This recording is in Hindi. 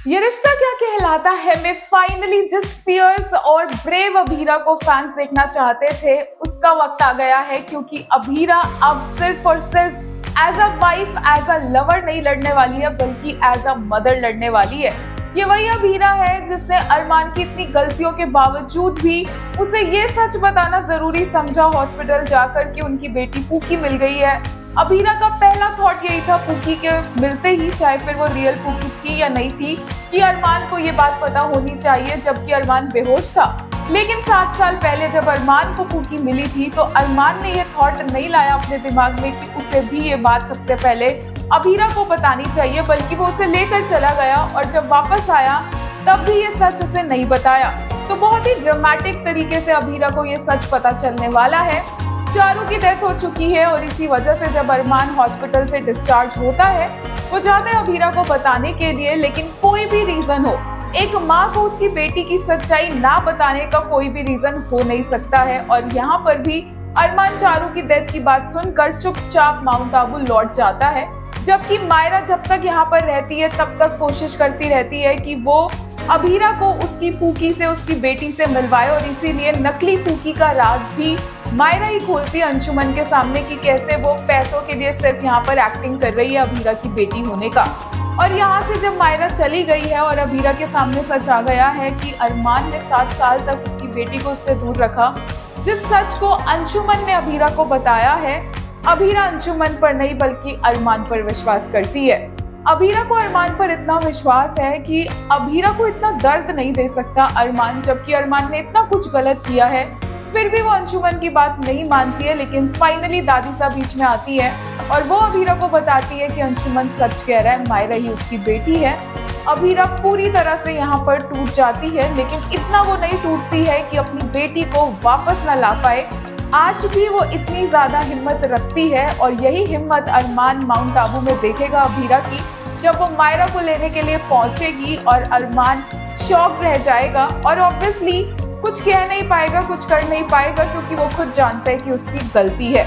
ये रिश्ता क्या कहलाता है में फाइनली जिस फियर्स और ब्रेव अभीरा को फैंस देखना चाहते थे उसका वक्त आ गया है, क्योंकि अभीरा अब सिर्फ और सिर्फ as a wife, as a lover नहीं लड़ने वाली है, बल्कि एज अ मदर लड़ने वाली है। ये वही अभीरा है जिसने अरमान की इतनी गलतियों के बावजूद भी उसे ये सच बताना जरूरी समझा हॉस्पिटल जाकर कि उनकी बेटी पूकी मिल गई है। अभीरा का पहला थॉट यही था पूकी के मिलते ही, चाहे फिर वो रियल पूकी थी या नहीं थी, कि अरमान को ये बात पता होनी चाहिए, जबकि अरमान बेहोश था। लेकिन 7 साल पहले जब अरमान को पूकी मिली थी तो अरमान ने ये थॉट नहीं लाया अपने दिमाग में कि उसे भी ये बात सबसे पहले अभीरा को बतानी चाहिए, बल्कि वो उसे लेकर चला गया और जब वापस आया तब भी ये सच उसे नहीं बताया। तो बहुत ही ड्रामेटिक तरीके से अभीरा को ये सच पता चलने वाला है। चारू की डेथ हो चुकी है और इसी वजह से जब अरमान हॉस्पिटल से डिस्चार्ज होता है वो जाता है अभीरा को बताने के लिए, लेकिन कोई भी रीजन हो, एक माँ को उसकी बेटी की सच्चाई ना बताने का कोई भी रीजन हो नहीं सकता है। और यहाँ पर भी अरमान चारू की डेथ की बात सुनकर चुपचाप माउंट आबू लौट जाता है, जबकि मायरा जब तक यहाँ पर रहती है तब तक कोशिश करती रहती है कि वो अभीरा को उसकी पूकी से, उसकी बेटी से मिलवाए, और इसीलिए नकली पूकी का राज भी मायरा ही खोलती है अंशुमन के सामने कि कैसे वो पैसों के लिए सिर्फ यहाँ पर एक्टिंग कर रही है अभीरा की बेटी होने का। और यहाँ से जब मायरा चली गई है और अभीरा के सामने सच आ गया है कि अरमान ने 7 साल तक उसकी बेटी को उससे दूर रखा, जिस सच को अंशुमन ने अभीरा को बताया है, अभीरा अंशुमन पर नहीं बल्कि अरमान पर विश्वास करती है। अभीरा को अरमान पर इतना विश्वास है कि अभीरा को इतना दर्द नहीं दे सकता अरमान, जबकि अरमान ने इतना कुछ गलत किया है, फिर भी वो अंशुमन की बात नहीं मानती है। लेकिन फाइनली दादी साहब बीच में आती है और वो अभीरा को बताती है कि अंशुमन सच कह रहा है, मायरा ही उसकी बेटी है। अभीरा पूरी तरह से यहाँ पर टूट जाती है, लेकिन इतना वो नहीं टूटती है कि अपनी बेटी को वापस न ला पाए। आज भी वो इतनी ज्यादा हिम्मत रखती है और यही हिम्मत अरमान माउंट आबू में देखेगा अभीरा की, जब वो मायरा को लेने के लिए पहुंचेगी और अरमान शॉक रह जाएगा और ऑब्वियसली कुछ कह नहीं पाएगा, कुछ कर नहीं पाएगा, क्योंकि वो खुद जानता है कि उसकी गलती है।